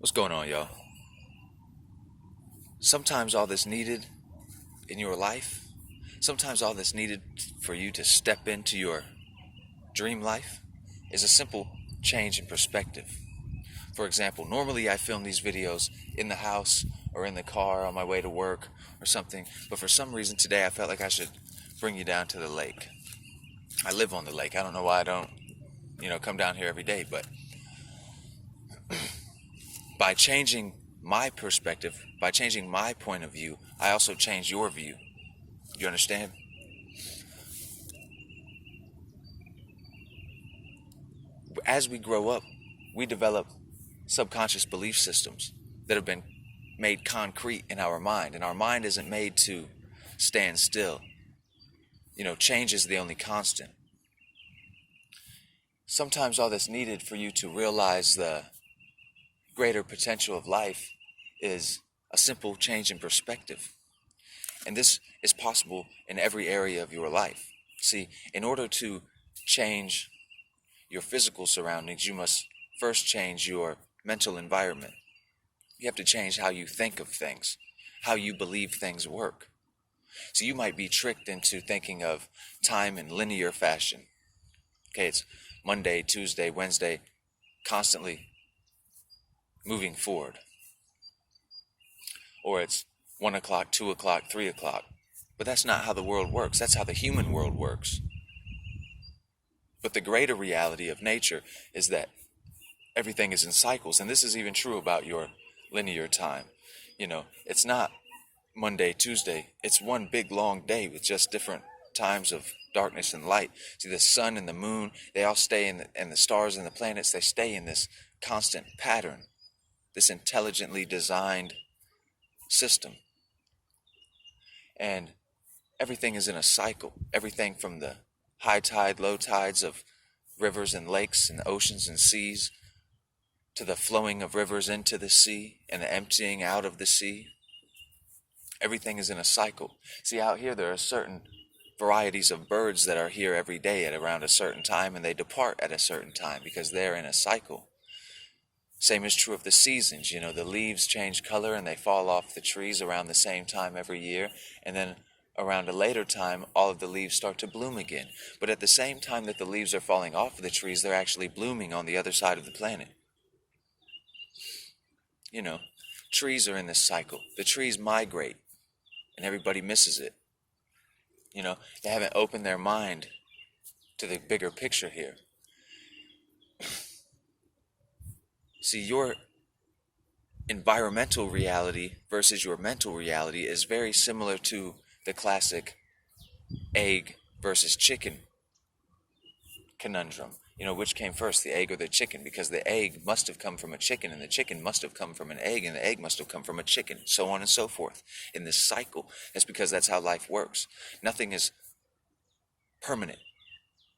What's going on, y'all? Sometimes all that's needed in your life, sometimes all that's needed for you to step into your dream life is a simple change in perspective. For example, normally I film these videos in the house or in the car on my way to work or something, but for some reason today I felt like I should bring you down to the lake. I live on the lake. I don't know why I don't, come down here every day, but by changing my perspective, by changing my point of view, I also change your view. You understand? As we grow up, we develop subconscious belief systems that have been made concrete in our mind, and our mind isn't made to stand still. Change is the only constant. Sometimes all that's needed for you to realize the greater potential of life is a simple change in perspective. And this is possible in every area of your life. See, in order to change your physical surroundings, you must first change your mental environment. You have to change how you think of things, how you believe things work. So you might be tricked into thinking of time in linear fashion. Okay, it's Monday, Tuesday, Wednesday, constantly moving forward. Or it's 1 o'clock, 2 o'clock, 3 o'clock. But that's not how the world works. That's how the human world works. But the greater reality of nature is that everything is in cycles. And this is even true about your linear time. It's not Monday, Tuesday. It's one big long day with just different times of darkness and light. See, the sun and the moon, they all stay and the stars and the planets, they stay in this constant pattern, this intelligently designed system. And everything is in a cycle. Everything from the high tide, low tides of rivers and lakes and oceans and seas to the flowing of rivers into the sea and the emptying out of the sea. Everything is in a cycle. See, out here there are certain varieties of birds that are here every day at around a certain time, and they depart at a certain time because they're in a cycle. Same is true of the seasons. The leaves change color and they fall off the trees around the same time every year, and then around a later time, all of the leaves start to bloom again. But at the same time that the leaves are falling off of the trees, they're actually blooming on the other side of the planet. Trees are in this cycle. The trees migrate, and everybody misses it. They haven't opened their mind to the bigger picture here. See, your environmental reality versus your mental reality is very similar to the classic egg versus chicken conundrum. Which came first, the egg or the chicken? Because the egg must have come from a chicken, and the chicken must have come from an egg, and the egg must have come from a chicken, so on and so forth. In this cycle, that's because that's how life works. Nothing is permanent.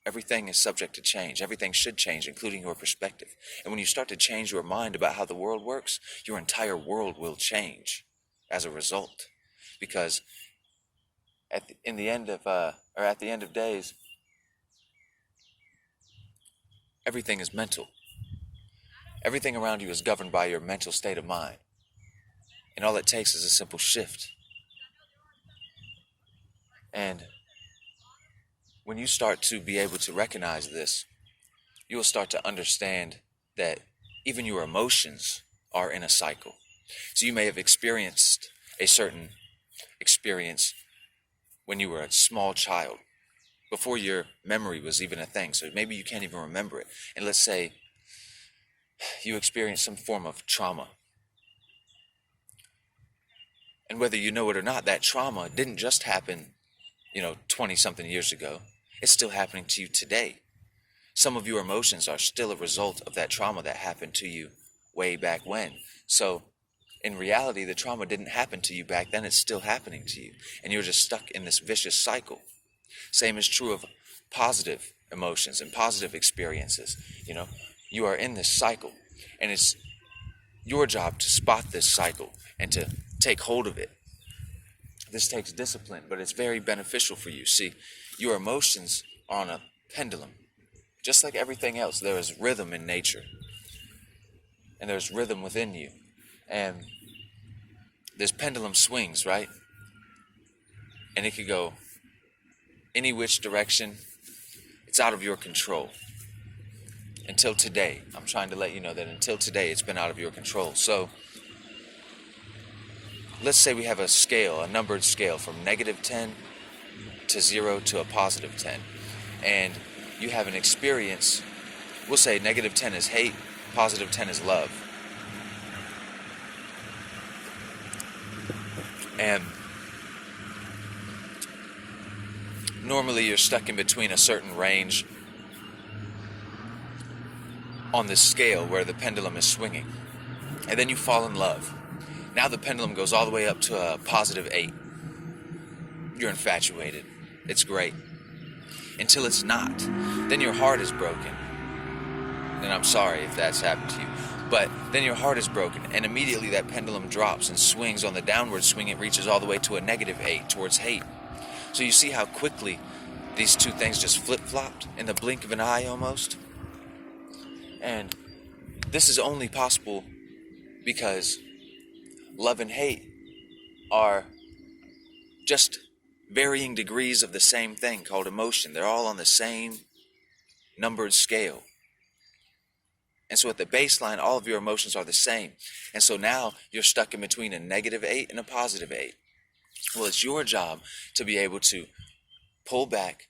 Everything is subject to change. Everything should change, including your perspective. And when you start to change your mind about how the world works, your entire world will change as a result. Because at the end of days, everything is mental. Everything around you is governed by your mental state of mind. And all it takes is a simple shift. And when you start to be able to recognize this, you will start to understand that even your emotions are in a cycle. So you may have experienced a certain experience when you were a small child, before your memory was even a thing. So maybe you can't even remember it. And let's say you experienced some form of trauma. And whether you know it or not, that trauma didn't just happen, 20-something years ago. It's still happening to you today. Some of your emotions are still a result of that trauma that happened to you way back when. So in reality, the trauma didn't happen to you back then. It's still happening to you. And you're just stuck in this vicious cycle. Same is true of positive emotions and positive experiences. You are in this cycle, and it's your job to spot this cycle and to take hold of it. This takes discipline, but it's very beneficial for you. See, your emotions are on a pendulum. Just like everything else, there is rhythm in nature. and there's rhythm within you. And there's pendulum swings, right? And it could go any which direction. It's out of your control. Until today, I'm trying to let you know that until today, it's been out of your control. So let's say we have a scale, a numbered scale from -10 to 0 to a +10. And you have an experience. We'll say -10 is hate, +10 is love. And normally you're stuck in between a certain range on this scale where the pendulum is swinging. And then you fall in love. Now the pendulum goes all the way up to a +8. You're infatuated. It's great. Until it's not. Then your heart is broken. And I'm sorry if that's happened to you. But then your heart is broken, and immediately that pendulum drops and swings. On the downward swing, it reaches all the way to a -8 towards hate. So you see how quickly these two things just flip-flopped in the blink of an eye almost? And this is only possible because love and hate are just varying degrees of the same thing called emotion. They're all on the same numbered scale. And so at the baseline, all of your emotions are the same. And so now you're stuck in between a -8 and a +8. Well, it's your job to be able to pull back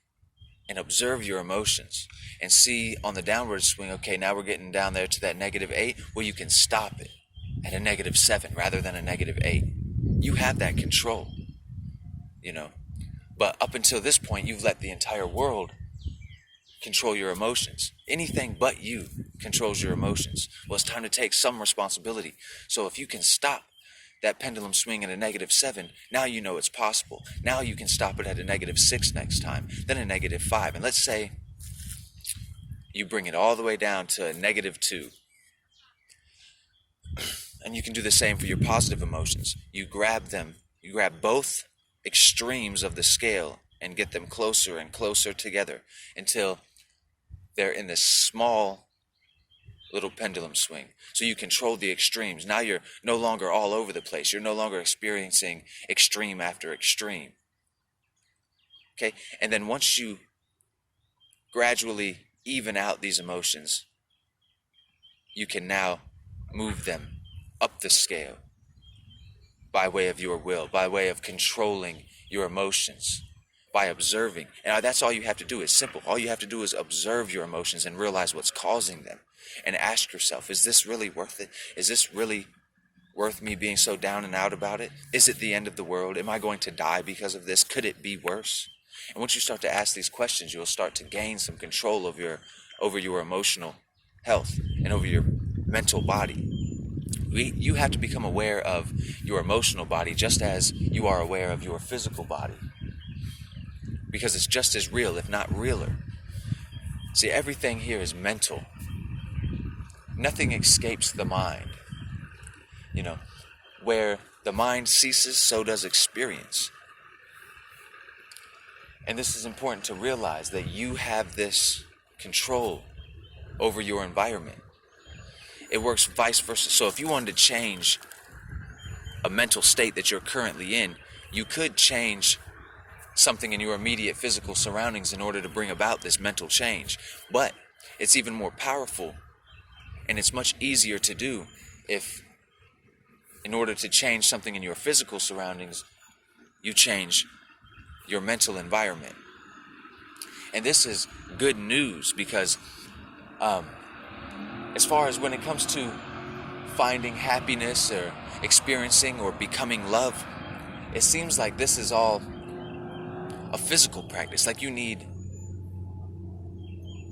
and observe your emotions and see on the downward swing, okay, now we're getting down there to that -8. Well, you can stop it at a -7 rather than a -8. You have that control, you know. But up until this point, you've let the entire world control your emotions. Anything but you controls your emotions. Well, it's time to take some responsibility. So if you can stop that pendulum swing at a -7, now you know it's possible. Now you can stop it at a -6 next time, then a -5. And let's say you bring it all the way down to a -2. And you can do the same for your positive emotions. You grab both extremes of the scale and get them closer and closer together until they're in this small little pendulum swing. So you control the extremes. Now you're no longer all over the place. You're no longer experiencing extreme after extreme. Okay? And then once you gradually even out these emotions, you can now move them up the scale by way of your will, by way of controlling your emotions, by observing. And that's all you have to do. It's simple. All you have to do is observe your emotions and realize what's causing them. And ask yourself, is this really worth it? Is this really worth me being so down and out about it? Is it the end of the world? Am I going to die because of this? Could it be worse? And once you start to ask these questions, you'll start to gain some control over your emotional health and over your mental body. You have to become aware of your emotional body just as you are aware of your physical body. Because it's just as real, if not realer. See, everything here is mental. Nothing escapes the mind. You know, where the mind ceases, so does experience. And this is important to realize, that you have this control over your environment. It works vice versa. So if you wanted to change a mental state that you're currently in, you could change something in your immediate physical surroundings in order to bring about this mental change. But it's even more powerful, and it's much easier to do if, in order to change something in your physical surroundings, you change your mental environment. And this is good news because as far as when it comes to finding happiness or experiencing or becoming love, it seems like this is all a physical practice. Like you need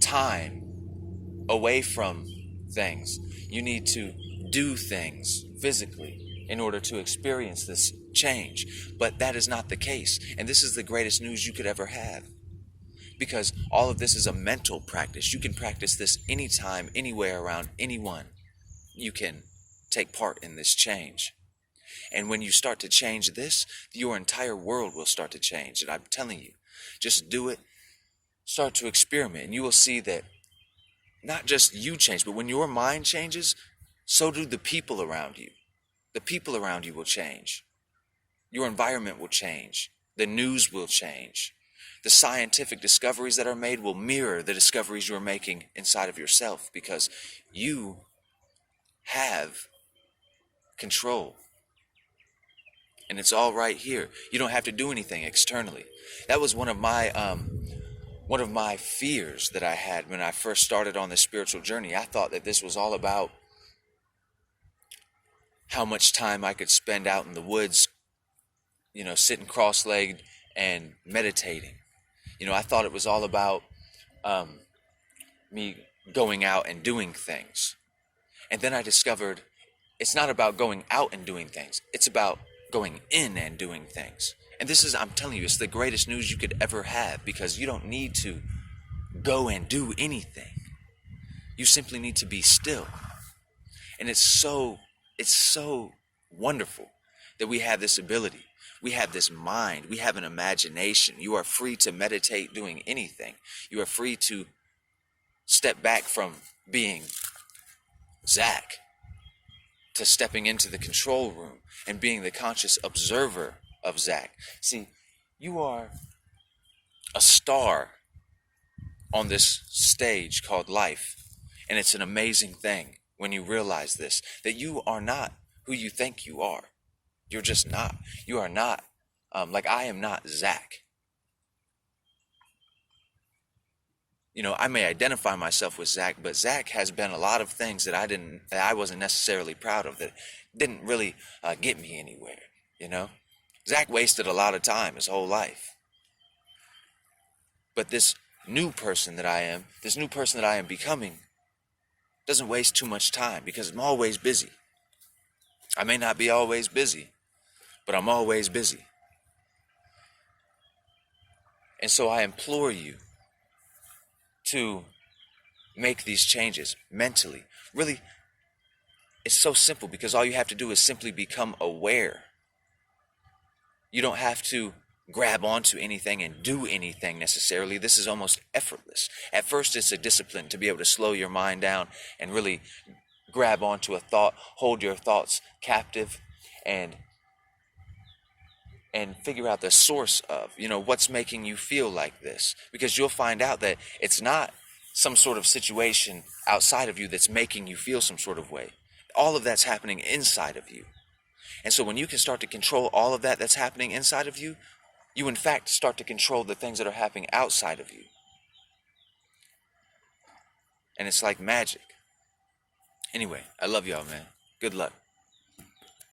time away from things. You need to do things physically in order to experience this change. But that is not the case. And this is the greatest news you could ever have. Because all of this is a mental practice. You can practice this anytime, anywhere, around anyone. You can take part in this change. And when you start to change this, your entire world will start to change. And I'm telling you, just do it. Start to experiment. And you will see that not just you change, but when your mind changes, so do the people around you. The people around you will change. Your environment will change. The news will change. The scientific discoveries that are made will mirror the discoveries you're making inside of yourself, because you have control. And it's all right here. You don't have to do anything externally. That was one of my fears that I had when I first started on this spiritual journey. I thought that this was all about how much time I could spend out in the woods, sitting cross-legged and meditating. I thought it was all about me going out and doing things. And then I discovered it's not about going out and doing things. It's about going in and doing things. And this is, I'm telling you, it's the greatest news you could ever have, because you don't need to go and do anything. You simply need to be still. And it's so wonderful that we have this ability. We have this mind. We have an imagination. You are free to meditate doing anything. You are free to step back from being Zach to stepping into the control room and being the conscious observer of Zach. See, you are a star on this stage called life. And it's an amazing thing when you realize this, that you are not who you think you are. You're just not. You are not, like I am not Zach. I may identify myself with Zach, but Zach has been a lot of things that I wasn't necessarily proud of, that didn't really get me anywhere, Zach wasted a lot of time his whole life. But this new person that I am becoming, doesn't waste too much time, because I'm always busy. I may not be always busy, but I'm always busy. And so I implore you to make these changes mentally. Really, it's so simple, because all you have to do is simply become aware. You don't have to grab onto anything and do anything necessarily. This is almost effortless. At first, it's a discipline to be able to slow your mind down and really grab onto a thought, hold your thoughts captive, and figure out the source of, what's making you feel like this. Because you'll find out that it's not some sort of situation outside of you that's making you feel some sort of way. All of that's happening inside of you. And so when you can start to control all of that that's happening inside of you, you in fact start to control the things that are happening outside of you. And it's like magic. Anyway, I love y'all, man. Good luck.